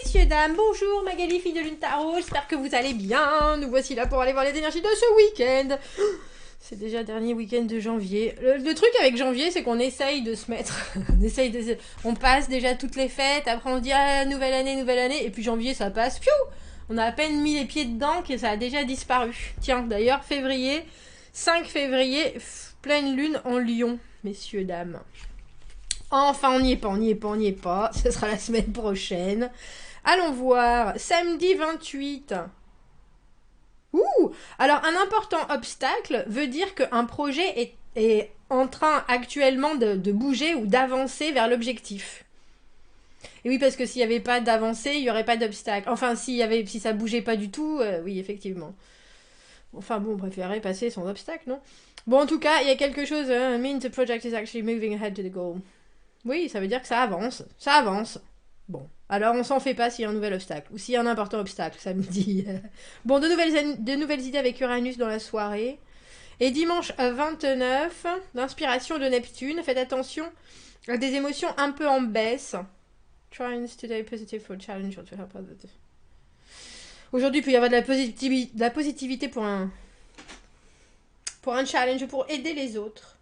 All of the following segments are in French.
Messieurs, dames, bonjour Magali, fille de Lune Tarot, j'espère que vous allez bien. Nous voici là pour aller voir les énergies de ce week-end. C'est déjà le dernier week-end de janvier. Le truc avec janvier, c'est qu'on essaye de se mettre... on passe déjà toutes les fêtes, après on se dit ah, nouvelle année, et puis janvier ça passe, piou. On a à peine mis les pieds dedans que ça a déjà disparu. Tiens, d'ailleurs, février, 5 février, pleine lune en Lion, messieurs, dames. Enfin, on n'y est pas. Ce sera la semaine prochaine. Allons voir. Samedi 28. Ouh! Alors, un important obstacle veut dire qu'un projet est en train actuellement de bouger ou d'avancer vers l'objectif. Et oui, parce que s'il n'y avait pas d'avancée, il n'y aurait pas d'obstacle. Enfin, si ça bougeait pas du tout, oui, effectivement. Enfin bon, on préférait passer sans obstacle, non? Bon, en tout cas, il y a quelque chose... means the project is actually moving ahead to the goal. Oui, ça veut dire que ça avance. Ça avance. Bon, alors on s'en fait pas s'il y a un nouvel obstacle. Ou s'il y a un important obstacle, samedi. Bon, de nouvelles idées avec Uranus dans la soirée. Et dimanche 29, l'inspiration de Neptune. Faites attention à des émotions un peu en baisse. Try today positive for challenge or to help others. Aujourd'hui, il peut y avoir de la positivité pour un challenge, pour aider les autres.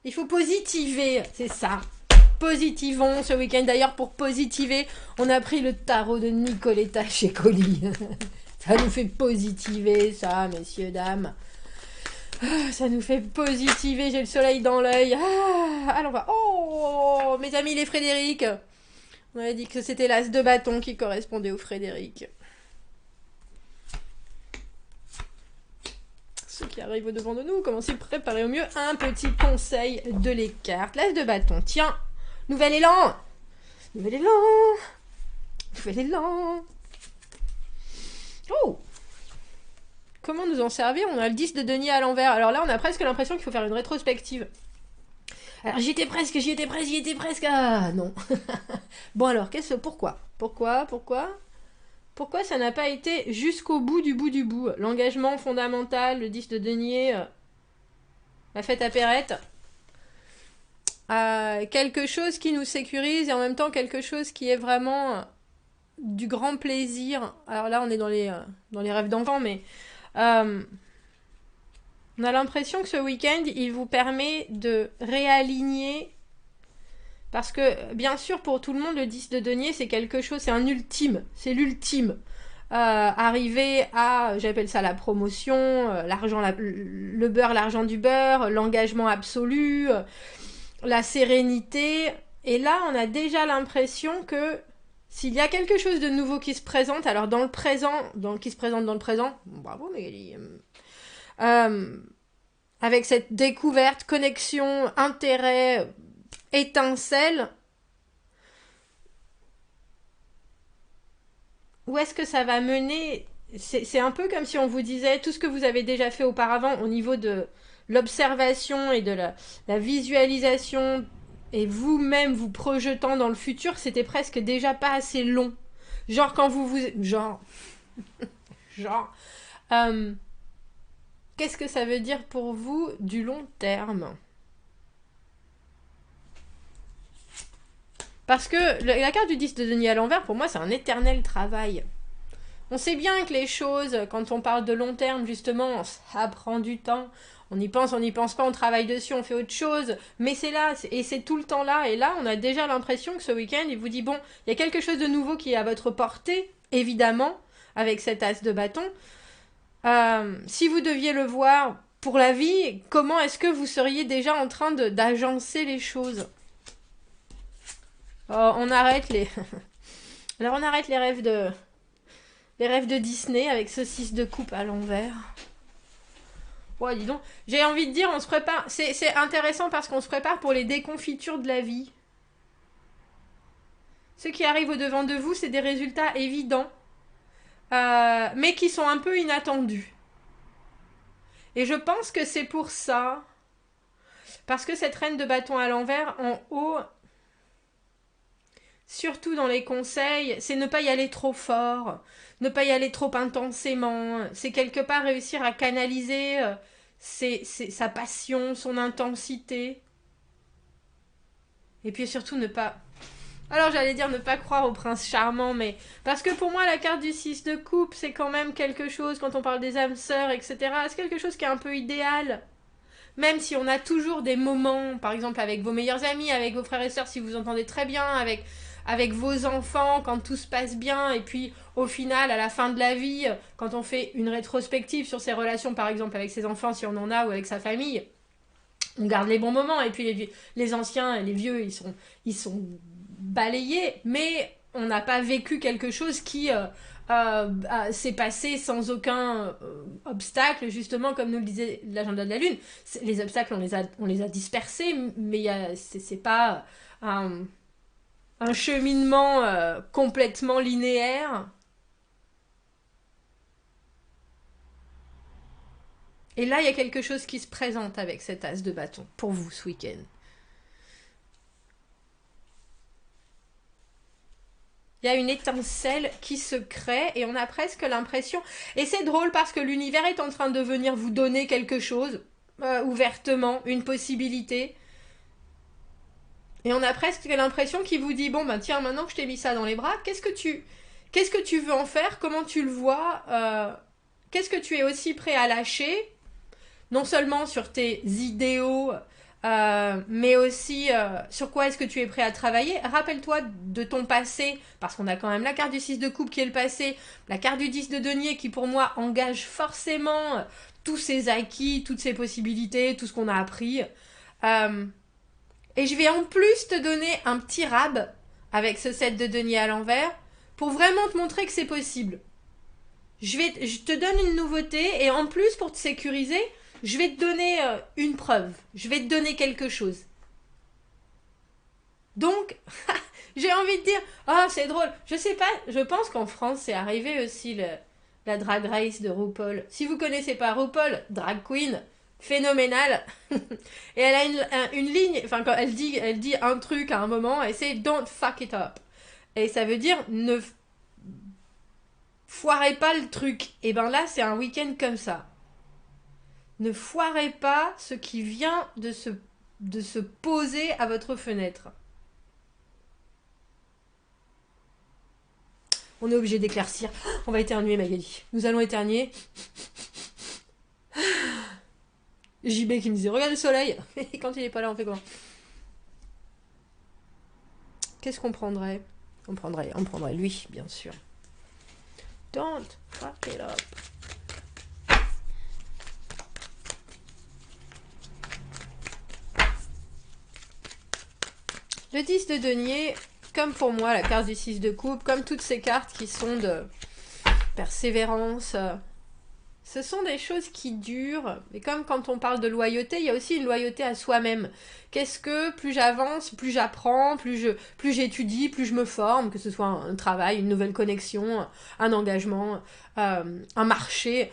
Il faut positiver, c'est ça. Positivons ce week-end. D'ailleurs, pour positiver, on a pris le tarot de Nicoletta chez Colli. Ça nous fait positiver, ça, messieurs, dames. Ça nous fait positiver. J'ai le soleil dans l'œil. Alors, on va... Oh, mes amis, les Frédéric. On avait dit que c'était l'as de bâton qui correspondait au Frédéric. Ceux qui arrivent au-devant de nous, comment s'y préparer au mieux? Un petit conseil de les cartes. L'as de bâton. Tiens, nouvel élan. Nouvel élan. Nouvel élan. Oh. Comment nous en servir? On a le 10 de denier à l'envers. Alors là, on a presque l'impression qu'il faut faire une rétrospective. Alors j'y étais presque. Ah non. Bon alors, pourquoi ça n'a pas été jusqu'au bout du bout? L'engagement fondamental, le 10 de denier, la fête à Perrette. Quelque chose qui nous sécurise et en même temps quelque chose qui est vraiment du grand plaisir. Alors là, on est dans les rêves d'enfant, mais on a l'impression que ce week-end, il vous permet de réaligner. Parce que, bien sûr, pour tout le monde, le 10 de denier, c'est quelque chose, c'est un ultime. C'est l'ultime. Arriver à, j'appelle ça la promotion, l'argent, le beurre, l'argent du beurre, l'engagement absolu, la sérénité. Et là, on a déjà l'impression que s'il y a quelque chose de nouveau qui se présente, alors dans le présent, qui se présente dans le présent, bravo Magali, avec cette découverte, connexion, intérêt, étincelle, où est-ce que ça va mener? C'est un peu comme si on vous disait tout ce que vous avez déjà fait auparavant au niveau de l'observation et de la visualisation et vous-même vous projetant dans le futur, c'était presque déjà pas assez long. Genre quand genre qu'est-ce que ça veut dire pour vous du long terme? Parce que la carte du 10 de denier à l'envers, pour moi, c'est un éternel travail. On sait bien que les choses, quand on parle de long terme, justement, ça prend du temps. On y pense pas, on travaille dessus, on fait autre chose. Mais c'est là, et c'est tout le temps là. Et là, on a déjà l'impression que ce week-end, il vous dit, bon, il y a quelque chose de nouveau qui est à votre portée, évidemment, avec cet as de bâton. Si vous deviez le voir pour la vie, comment est-ce que vous seriez déjà en train d'agencer les choses? Oh, on arrête les... Alors on arrête les rêves de Disney avec ce 6 de coupe à l'envers. Ouais, dis donc. J'ai envie de dire, on se prépare... C'est intéressant parce qu'on se prépare pour les déconfitures de la vie. Ce qui arrive au-devant de vous, c'est des résultats évidents, mais qui sont un peu inattendus. Et je pense que c'est pour ça... Parce que cette reine de bâton à l'envers, en haut... Surtout dans les conseils, c'est ne pas y aller trop fort, ne pas y aller trop intensément. C'est quelque part réussir à canaliser sa passion, son intensité. Et puis surtout ne pas Alors j'allais dire ne pas croire au prince charmant, mais parce que pour moi la carte du 6 de coupe c'est quand même quelque chose, quand on parle des âmes sœurs, etc., c'est quelque chose qui est un peu idéal. Même si on a toujours des moments, par exemple avec vos meilleurs amis, avec vos frères et sœurs si vous entendez très bien, avec vos enfants quand tout se passe bien, et puis au final à la fin de la vie, quand on fait une rétrospective sur ses relations par exemple avec ses enfants si on en a ou avec sa famille, on garde les bons moments, et puis les anciens, les vieux, ils sont balayés, mais on n'a pas vécu quelque chose qui s'est passé sans aucun obstacle, justement, comme nous le disait l'agenda de la Lune. Les obstacles, on les a dispersés, mais c'est pas un cheminement complètement linéaire. Et là, il y a quelque chose qui se présente avec cet as de bâton, pour vous, ce week-end. Il y a une étincelle qui se crée et on a presque l'impression... Et c'est drôle parce que l'univers est en train de venir vous donner quelque chose, ouvertement, une possibilité. Et on a presque l'impression qu'il vous dit, bon ben tiens, maintenant que je t'ai mis ça dans les bras, qu'est-ce que tu veux en faire? Comment tu le vois? Qu'est-ce que tu es aussi prêt à lâcher? Non seulement sur tes idéaux, mais aussi sur quoi est-ce que tu es prêt à travailler. Rappelle-toi de ton passé, parce qu'on a quand même la carte du 6 de coupe qui est le passé, la carte du 10 de denier qui pour moi engage forcément tous ces acquis, toutes ces possibilités, tout ce qu'on a appris. Et je vais en plus te donner un petit rab avec ce 7 de denier à l'envers pour vraiment te montrer que c'est possible. Je te donne une nouveauté et en plus pour te sécuriser, je vais te donner une preuve. Je vais te donner quelque chose. Donc, j'ai envie de dire, oh c'est drôle. Je sais pas, je pense qu'en France c'est arrivé aussi la Drag Race de RuPaul. Si vous connaissez pas RuPaul, drag queen, phénoménale. Et elle a une ligne, enfin quand elle dit un truc à un moment, et c'est don't fuck it up. Et ça veut dire ne foirez pas le truc. Et ben là c'est un week-end comme ça. Ne foirez pas ce qui vient de se poser à votre fenêtre. On est obligé d'éclaircir. On va éternuer, Magali. Nous allons éternuer. JB qui me disait regarde le soleil. Et quand il est pas là, on fait comment? Qu'est-ce qu'on prendrait? On prendrait lui, bien sûr. Don't fuck it up. Le 10 de denier, comme pour moi, la carte du 6 de coupe, comme toutes ces cartes qui sont de persévérance, ce sont des choses qui durent. Et comme quand on parle de loyauté, il y a aussi une loyauté à soi-même. Qu'est-ce que plus j'avance, plus j'apprends, plus j'étudie, plus je me forme, que ce soit un travail, une nouvelle connexion, un engagement, un marché,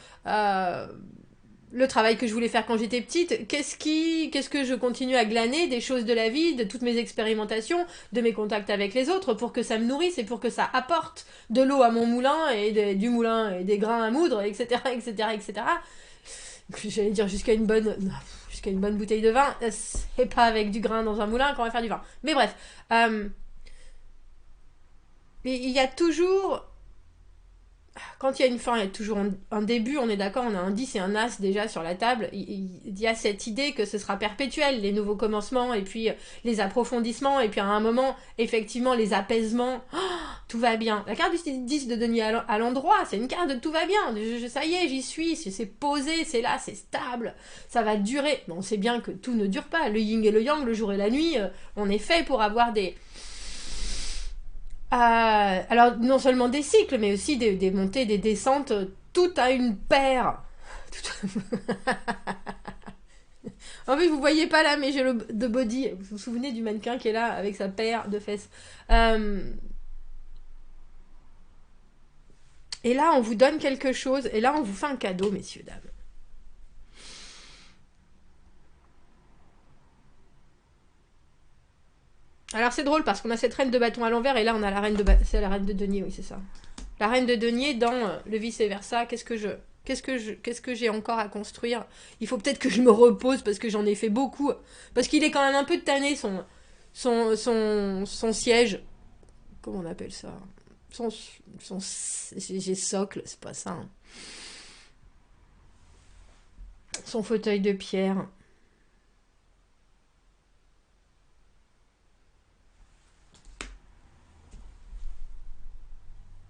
le travail que je voulais faire quand j'étais petite, qu'est-ce que je continue à glaner des choses de la vie, de toutes mes expérimentations, de mes contacts avec les autres, pour que ça me nourrisse et pour que ça apporte de l'eau à mon moulin, et du moulin et des grains à moudre, etc., etc., etc. J'allais dire jusqu'à une bonne bouteille de vin, c'est pas avec du grain dans un moulin qu'on va faire du vin. Mais bref, il y a toujours... Quand il y a une fin, il y a toujours un début, on est d'accord, on a un 10 et un as déjà sur la table. Il y a cette idée que ce sera perpétuel, les nouveaux commencements, et puis les approfondissements, et puis à un moment, effectivement, les apaisements. Oh, tout va bien. La carte du 10 de denier à l'endroit, c'est une carte de tout va bien. Ça y est, j'y suis, c'est posé, c'est là, c'est stable, ça va durer. Mais on sait bien que tout ne dure pas. Le yin et le yang, le jour et la nuit, on est fait pour avoir des... alors, non seulement des cycles, mais aussi des montées, des descentes, tout à une paire. En plus, vous voyez pas là, mais j'ai le de body. Vous vous souvenez du mannequin qui est là avec sa paire de fesses. Et là, on vous donne quelque chose, et là, on vous fait un cadeau, messieurs, dames. Alors c'est drôle parce qu'on a cette reine de bâton à l'envers et là on a la reine de c'est la reine de denier, oui c'est ça. La reine de denier dans le vice versa. Qu'est-ce que j'ai encore à construire? Il faut peut-être que je me repose parce que j'en ai fait beaucoup. Parce qu'il est quand même un peu tanné son siège. comment on appelle ça? J'ai socle, c'est pas ça. Hein. Son fauteuil de pierre.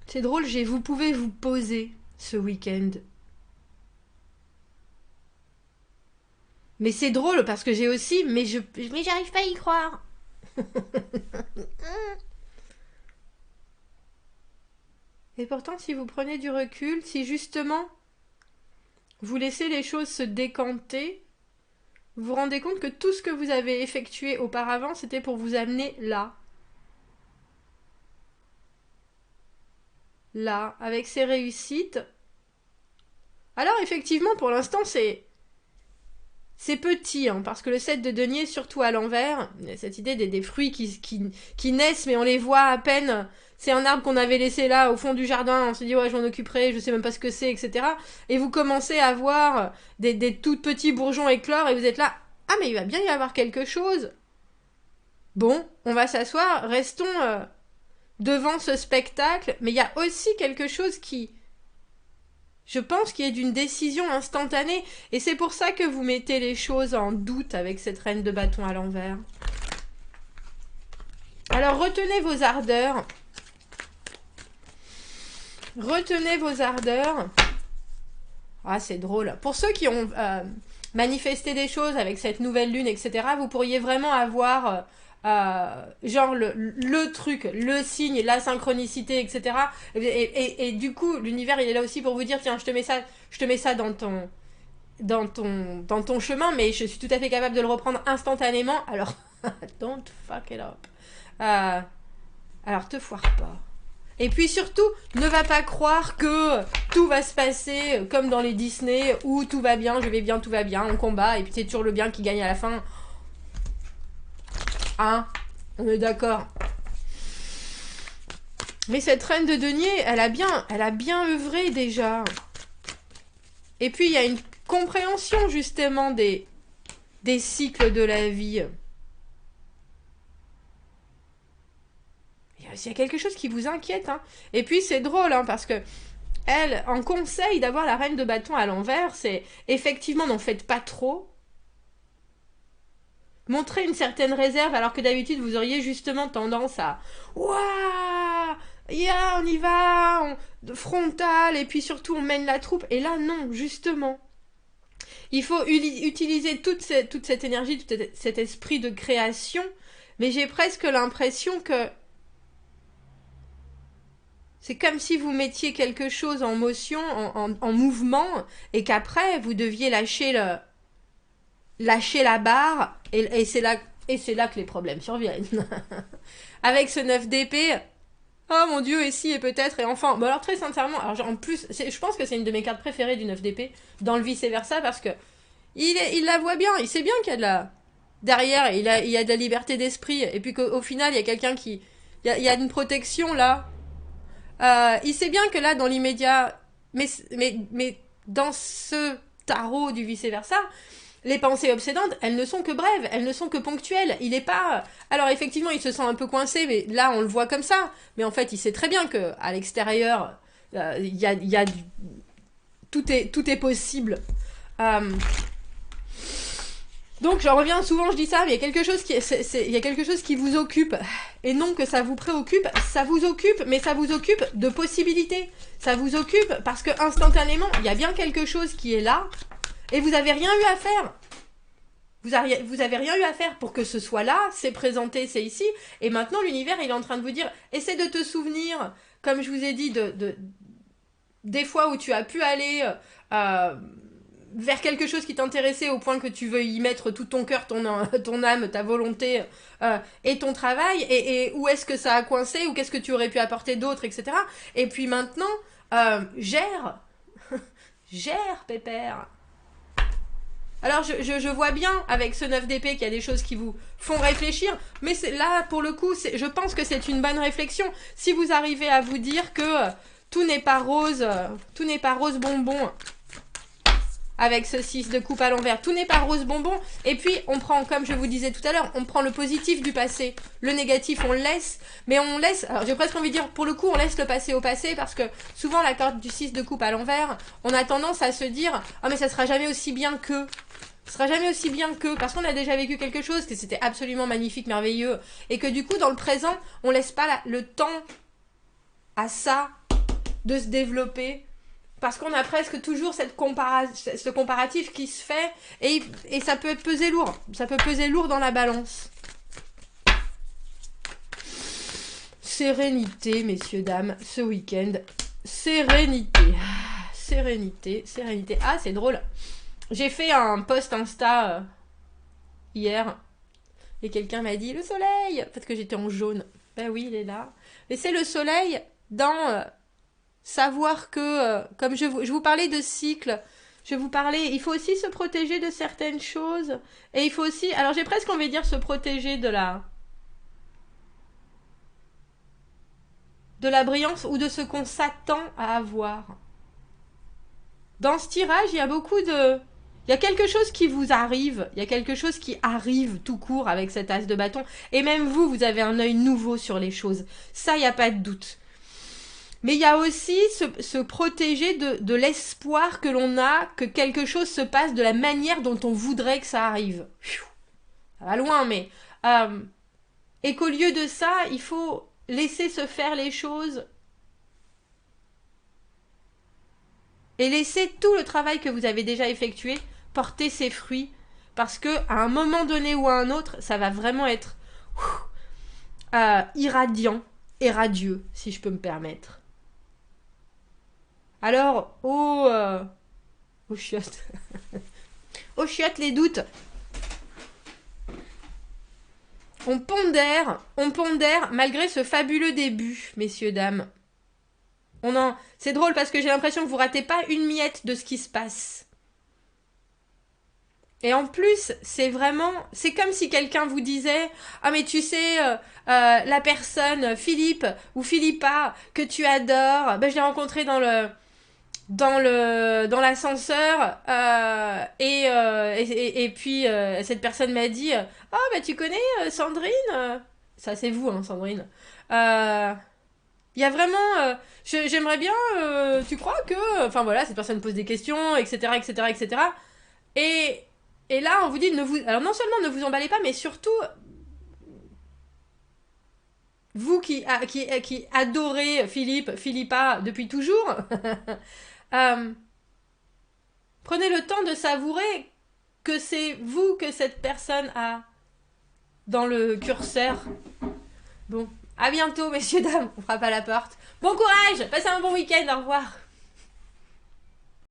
C'est drôle, vous pouvez vous poser ce week-end. Mais c'est drôle parce que j'ai aussi, mais j'arrive pas à y croire. Et pourtant, si vous prenez du recul, si justement vous laissez les choses se décanter, vous vous rendez compte que tout ce que vous avez effectué auparavant, c'était pour vous amener là. Là, avec ses réussites. Alors effectivement, pour l'instant, c'est petit, hein, parce que le 7 de denier, surtout à l'envers, cette idée des fruits qui naissent, mais on les voit à peine. C'est un arbre qu'on avait laissé là, au fond du jardin, on s'est dit, ouais, je m'en occuperai, je sais même pas ce que c'est, etc. Et vous commencez à voir des tout petits bourgeons éclore, et vous êtes là, ah, mais il va bien y avoir quelque chose. Bon, on va s'asseoir, restons devant ce spectacle, mais il y a aussi quelque chose qui... Je pense qu'il y a d'une décision instantanée, et c'est pour ça que vous mettez les choses en doute avec cette reine de bâton à l'envers. Alors retenez vos ardeurs. Retenez vos ardeurs. Ah, c'est drôle. Pour ceux qui ont manifesté des choses avec cette nouvelle lune, etc., vous pourriez vraiment avoir... genre le truc, le signe, la synchronicité, etc. Et du coup, l'univers, il est là aussi pour vous dire, tiens, je te mets ça dans ton chemin, mais je suis tout à fait capable de le reprendre instantanément. Alors, don't fuck it up. Alors, te foire pas. Et puis surtout, ne va pas croire que tout va se passer comme dans les Disney, où tout va bien, je vais bien, tout va bien, on combat, et puis c'est toujours le bien qui gagne à la fin. Hein, on est d'accord. Mais cette reine de denier, elle a bien œuvré déjà. Et puis il y a une compréhension justement des cycles de la vie. Il y a quelque chose qui vous inquiète. Hein. Et puis c'est drôle, hein, parce que elle, en conseil d'avoir la reine de bâton à l'envers, c'est effectivement n'en faites pas trop. Montrez une certaine réserve alors que d'habitude vous auriez justement tendance à ouah, yeah, on y va, frontal, et puis surtout on mène la troupe. Et là non, justement. Il faut utiliser toute cette énergie, tout cet esprit de création, mais j'ai presque l'impression que c'est comme si vous mettiez quelque chose en motion, en mouvement, et qu'après vous deviez lâcher la barre, et c'est là que les problèmes surviennent. Avec ce 9 d'épée, oh mon dieu, et si, et peut-être, et enfin. Bon alors très sincèrement, alors en plus, je pense que c'est une de mes cartes préférées du 9 d'épée, dans le vice-versa, parce que il la voit bien, il sait bien qu'il y a de la... Derrière, il y a de la liberté d'esprit, et puis qu'au final, il y a quelqu'un qui... Il y a une protection, là. Il sait bien que là, dans l'immédiat, mais dans ce tarot du vice-versa, les pensées obsédantes, elles ne sont que brèves, elles ne sont que ponctuelles. Il est pas... Alors effectivement, il se sent un peu coincé, mais là, on le voit comme ça. Mais en fait, il sait très bien que à l'extérieur, il y a du... Tout est possible. Donc, j'en reviens souvent, je dis ça, mais il y a quelque chose qui vous occupe. Et non que ça vous préoccupe, ça vous occupe, mais ça vous occupe de possibilités. Ça vous occupe parce que instantanément, il y a bien quelque chose qui est là, et vous avez rien eu à faire. Vous avez rien eu à faire pour que ce soit là, c'est présenté, c'est ici. Et maintenant, l'univers, il est en train de vous dire, essaie de te souvenir, comme je vous ai dit, des fois où tu as pu aller... vers quelque chose qui t'intéressait au point que tu veux y mettre tout ton cœur, ton âme, ta volonté et ton travail, et où est-ce que ça a coincé, ou qu'est-ce que tu aurais pu apporter d'autre, etc. Et puis maintenant, gère, pépère. Alors je vois bien avec ce 9 d'épée qu'il y a des choses qui vous font réfléchir, mais là pour le coup, je pense que c'est une bonne réflexion. Si vous arrivez à vous dire que tout n'est pas rose bonbon, avec ce 6 de coupe à l'envers. Tout n'est pas rose bonbon. Et puis, on prend, comme je vous disais tout à l'heure, on prend le positif du passé. Le négatif, on le laisse. Mais on laisse, alors j'ai presque envie de dire, pour le coup, on laisse le passé au passé parce que souvent, la carte du 6 de coupe à l'envers, on a tendance à se dire, ah mais ça sera jamais aussi bien que... Ce sera jamais aussi bien que, parce qu'on a déjà vécu quelque chose, que c'était absolument magnifique, merveilleux, et que du coup, dans le présent, on laisse pas le temps à ça de se développer, parce qu'on a presque toujours ce comparatif qui se fait, et ça peut peser lourd, ça peut peser lourd dans la balance. Sérénité, messieurs, dames, ce week-end, sérénité, sérénité, sérénité. Ah, c'est drôle. J'ai fait un post Insta hier et quelqu'un m'a dit le soleil, parce que j'étais en jaune. Ben oui, il est là. Et c'est le soleil dans savoir que, comme je vous parlais de cycle, je vous parlais, il faut aussi se protéger de certaines choses. Et il faut aussi, alors j'ai presque envie de dire se protéger de la brillance ou de ce qu'on s'attend à avoir. Dans ce tirage, il y a beaucoup de... Il y a quelque chose qui vous arrive, il y a quelque chose qui arrive tout court avec cet as de bâton. Et même vous, vous avez un œil nouveau sur les choses. Ça, il n'y a pas de doute. Mais il y a aussi se protéger de l'espoir que l'on a que quelque chose se passe de la manière dont on voudrait que ça arrive. Ça va loin, mais... et qu'au lieu de ça, il faut laisser se faire les choses et laisser tout le travail que vous avez déjà effectué porter ses fruits, parce que à un moment donné ou à un autre, ça va vraiment être irradiant et radieux, si je peux me permettre. Alors, aux chiottes, aux chiottes les doutes. On pondère malgré ce fabuleux début, messieurs, dames. C'est drôle parce que j'ai l'impression que vous ratez pas une miette de ce qui se passe. Et en plus, c'est comme si quelqu'un vous disait « Ah mais tu sais, la personne, Philippe ou Philippa, que tu adores, ben, je l'ai rencontré dans l'ascenseur et puis cette personne m'a dit « Ah ben tu connais Sandrine ?» Ça c'est vous, hein, Sandrine. Il y a vraiment... j'aimerais bien... tu crois que... Enfin voilà, cette personne pose des questions, etc., etc., etc. Et là, on vous dit, alors non seulement ne vous emballez pas, mais surtout, vous qui adorez Philippa depuis toujours, prenez le temps de savourer que c'est vous que cette personne a dans le curseur. Bon, à bientôt, messieurs, dames, on frappe à la porte. Bon courage, passez un bon week-end, au revoir.